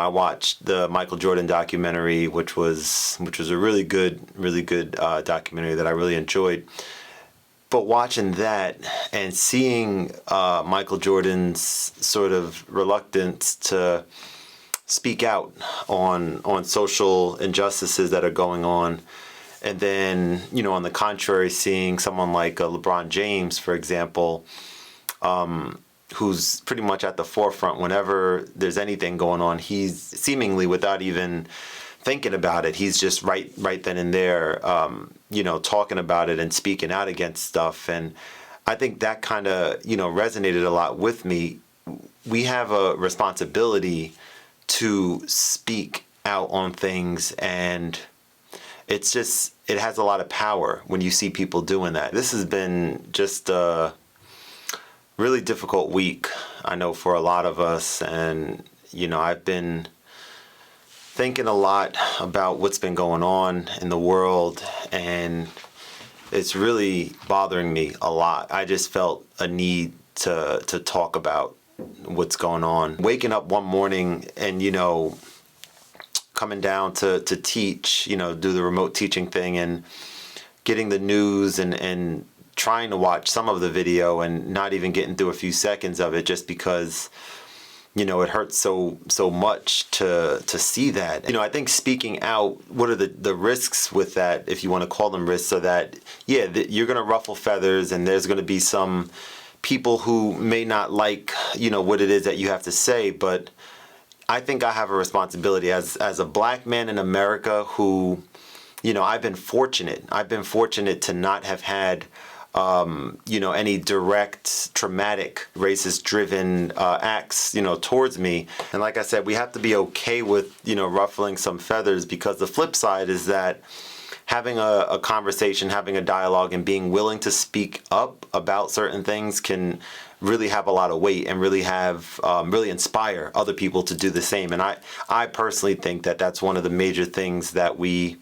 I watched the Michael Jordan documentary, which was a really good documentary that I really enjoyed. But watching that and seeing Michael Jordan's sort of reluctance to speak out on social injustices that are going on, and then, on the contrary, seeing someone like LeBron James, for example, who's pretty much at the forefront whenever there's anything going on. He's seemingly, without even thinking about it, he's just right then and there, talking about it and speaking out against stuff. And I think that kind of, resonated a lot with me. We have a responsibility to speak out on things, and it has a lot of power when you see people doing that. This has been just a really difficult week, I know, for a lot of us. And, I've been thinking a lot about what's been going on in the world, and it's really bothering me a lot. I just felt a need to talk about what's going on. Waking up one morning and, coming down to teach, do the remote teaching thing, and getting the news and trying to watch some of the video and not even getting through a few seconds of it, just because, it hurts so much to see that. I think speaking out, what are the risks with that, if you want to call them risks, so that, you're going to ruffle feathers, and there's going to be some people who may not like, what it is that you have to say. But I think I have a responsibility as a black man in America who, I've been fortunate to not have had, any direct traumatic racist driven acts, towards me. And like I said, we have to be okay with, ruffling some feathers, because the flip side is that having a conversation, having a dialogue, and being willing to speak up about certain things can really have a lot of weight, and really inspire other people to do the same. And I personally think that that's one of the major things that we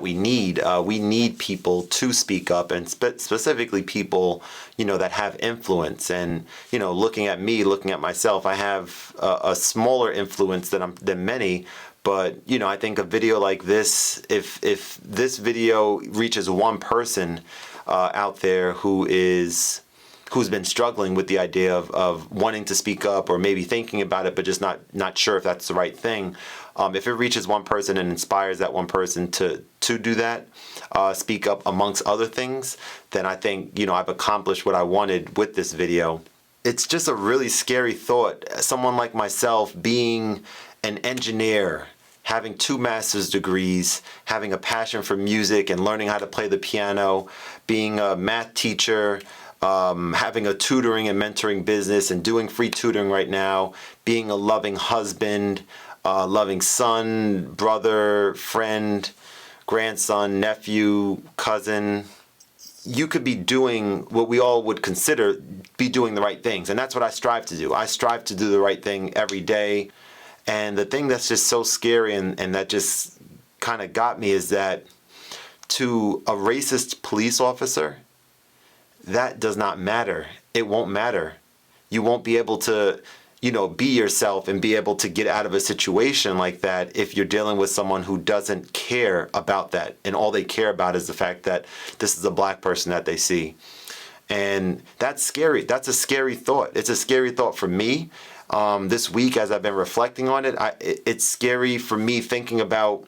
need. We need people to speak up, and specifically people, that have influence. And, looking at myself, I have a smaller influence than many. But, I think a video like this, if this video reaches one person out there who's been struggling with the idea of wanting to speak up, or maybe thinking about it but just not sure if that's the right thing, if it reaches one person and inspires that one person to do that, speak up amongst other things, then I think, I've accomplished what I wanted with this video. It's just a really scary thought. Someone like myself, being an engineer, having 2 master's degrees, having a passion for music and learning how to play the piano, being a math teacher, having a tutoring and mentoring business and doing free tutoring right now, being a loving husband, loving son, brother, friend, grandson, nephew, cousin. You could be doing what we all would consider be doing the right things. And that's what I strive to do. I strive to do the right thing every day. And the thing that's just so scary and that just kind of got me is that to a racist police officer, that does not matter. It won't matter. You won't be able to, be yourself and be able to get out of a situation like that if you're dealing with someone who doesn't care about that. And all they care about is the fact that this is a black person that they see. And that's scary. That's a scary thought. It's a scary thought for me. This week, as I've been reflecting on it, it's scary for me thinking about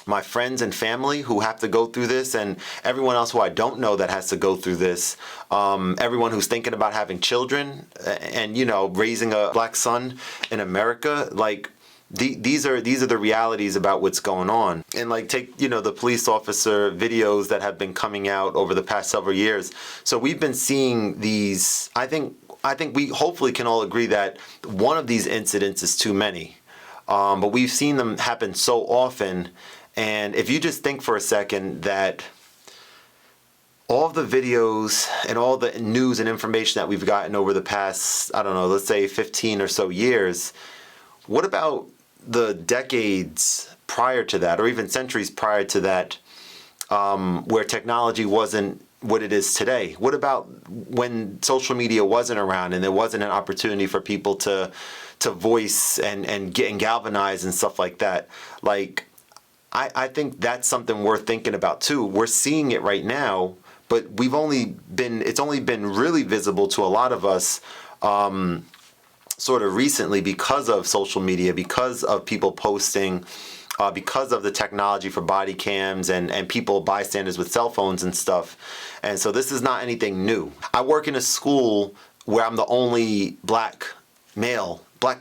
my friends and family who have to go through this, and everyone else who I don't know that has to go through this. Everyone who's thinking about having children and, raising a black son in America. Like, these are the realities about what's going on. And take, the police officer videos that have been coming out over the past several years. So we've been seeing these. I think we hopefully can all agree that one of these incidents is too many. But we've seen them happen so often. And if you just think for a second that all of the videos and all the news and information that we've gotten over the past, I don't know, let's say 15 or so years, what about the decades prior to that, or even centuries prior to that, where technology wasn't what it is today? What about when social media wasn't around and there wasn't an opportunity for people to voice and get and galvanize and stuff like that? Like, I think that's something worth thinking about too. We're seeing it right now, but it's only been really visible to a lot of us sort of recently because of social media, because of people posting, because of the technology for body cams and people, bystanders with cell phones and stuff. And so this is not anything new. I work in a school where I'm the only black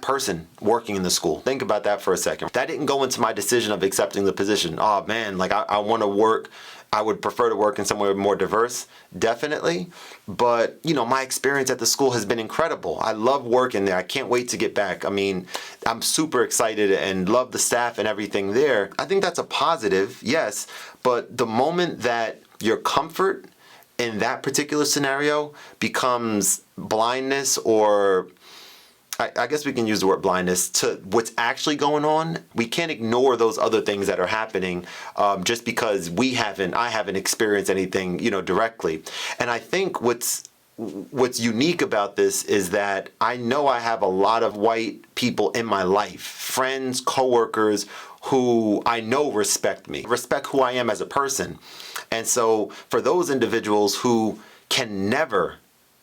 person working in the school. Think about that for a second. That didn't go into my decision of accepting the position. Oh man, like I want to work. I would prefer to work in somewhere more diverse, definitely. But, my experience at the school has been incredible. I love working there. I can't wait to get back. I mean, I'm super excited and love the staff and everything there. I think that's a positive, yes. But the moment that your comfort in that particular scenario becomes blindness, or I guess we can use the word blindness, to what's actually going on, we can't ignore those other things that are happening just because I haven't experienced anything, directly. And I think what's unique about this is that I know I have a lot of white people in my life, friends, coworkers, who I know respect me, respect who I am as a person. And so for those individuals who can never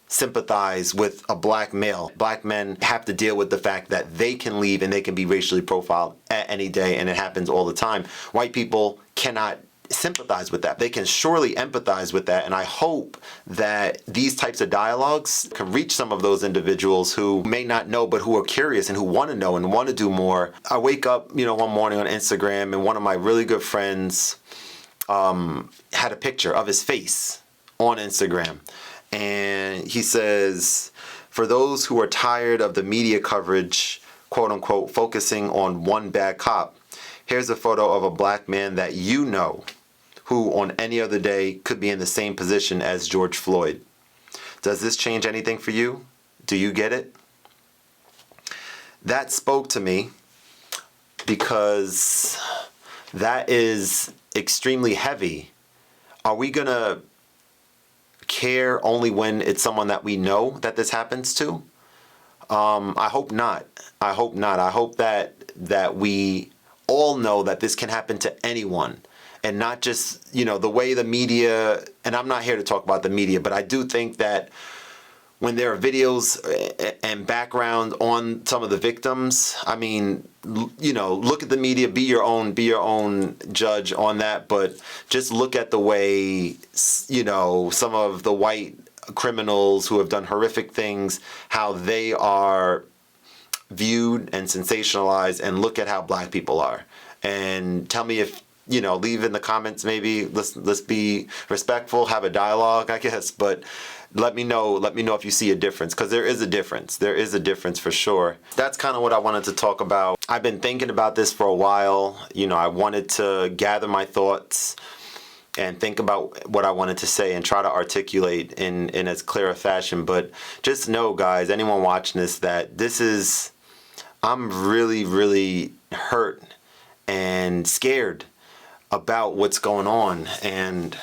sympathize with a black male, black men have to deal with the fact that they can leave and they can be racially profiled at any day, and it happens all the time. White people cannot sympathize with that. They can surely empathize with that, and I hope that these types of dialogues can reach some of those individuals who may not know but who are curious and who want to know and want to do more. I wake up, one morning on Instagram, and one of my really good friends had a picture of his face on Instagram. And he says, for those who are tired of the media coverage, quote unquote, focusing on one bad cop, here's a photo of a black man that who on any other day could be in the same position as George Floyd. Does this change anything for you? Do you get it? That spoke to me because that is extremely heavy. Are we going to care only when it's someone that we know that this happens to? I hope not. I hope that we all know that this can happen to anyone, and not just, the way the media, and I'm not here to talk about the media, but I do think that when there are videos and background on some of the victims, I mean, look at the media, be your own judge on that, but just look at the way, some of the white criminals who have done horrific things, how they are viewed and sensationalized, and look at how black people are. And tell me if, leave in the comments, maybe let's be respectful, have a dialogue, I guess, but let me know if you see a difference, because there is a difference for sure. That's kind of what I wanted to talk about. I've been thinking about this for a while. I wanted to gather my thoughts and think about what I wanted to say and try to articulate in as clear a fashion. But just know, guys, anyone watching this, I'm really, really hurt and scared about what's going on. And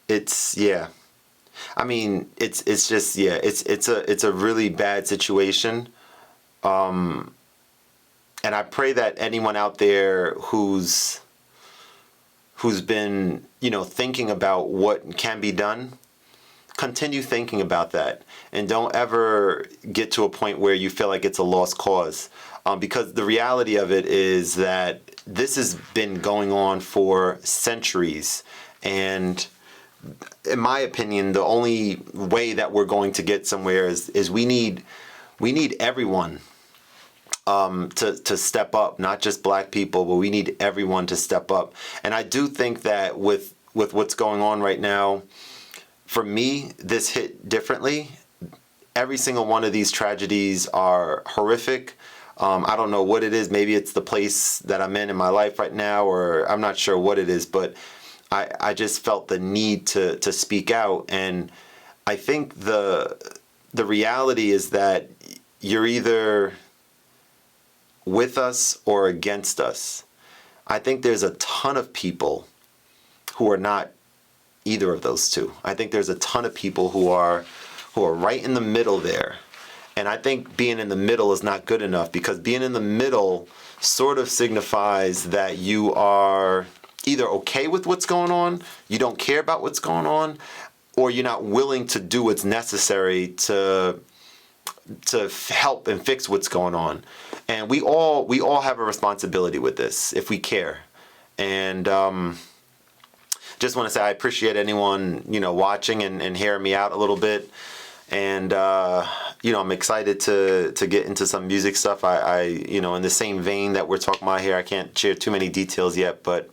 it's a really bad situation. And I pray that anyone out there who's been, thinking about what can be done, continue thinking about that, and don't ever get to a point where you feel like it's a lost cause. Because the reality of it is that this has been going on for centuries. And in my opinion, the only way that we're going to get somewhere is we need everyone to step up, not just black people, but we need everyone to step up. And I do think that with what's going on right now, for me, this hit differently. Every single one of these tragedies are horrific. I don't know what it is. Maybe it's the place that I'm in my life right now, or I'm not sure what it is, but I just felt the need to speak out. And I think the reality is that you're either with us or against us. I think there's a ton of people who are not either of those two. I think there's a ton of people who are right in the middle there. And I think being in the middle is not good enough, because being in the middle sort of signifies that you are either okay with what's going on, you don't care about what's going on, or you're not willing to do what's necessary to help and fix what's going on. And we all have a responsibility with this if we care. And just want to say I appreciate anyone, watching and hearing me out a little bit. And I'm excited to get into some music stuff. I in the same vein that we're talking about here, I can't share too many details yet, but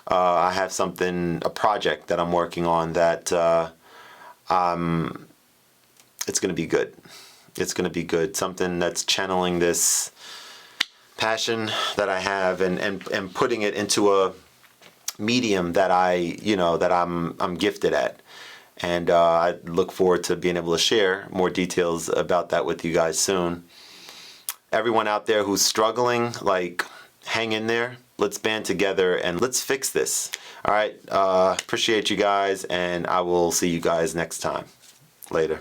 I have a project that I'm working on that it's going to be good. It's going to be good. Something that's channeling this passion that I have and putting it into a medium that I'm gifted at. And I look forward to being able to share more details about that with you guys soon. Everyone out there who's struggling, hang in there. Let's band together and let's fix this. All right. Appreciate you guys, and I will see you guys next time. Later.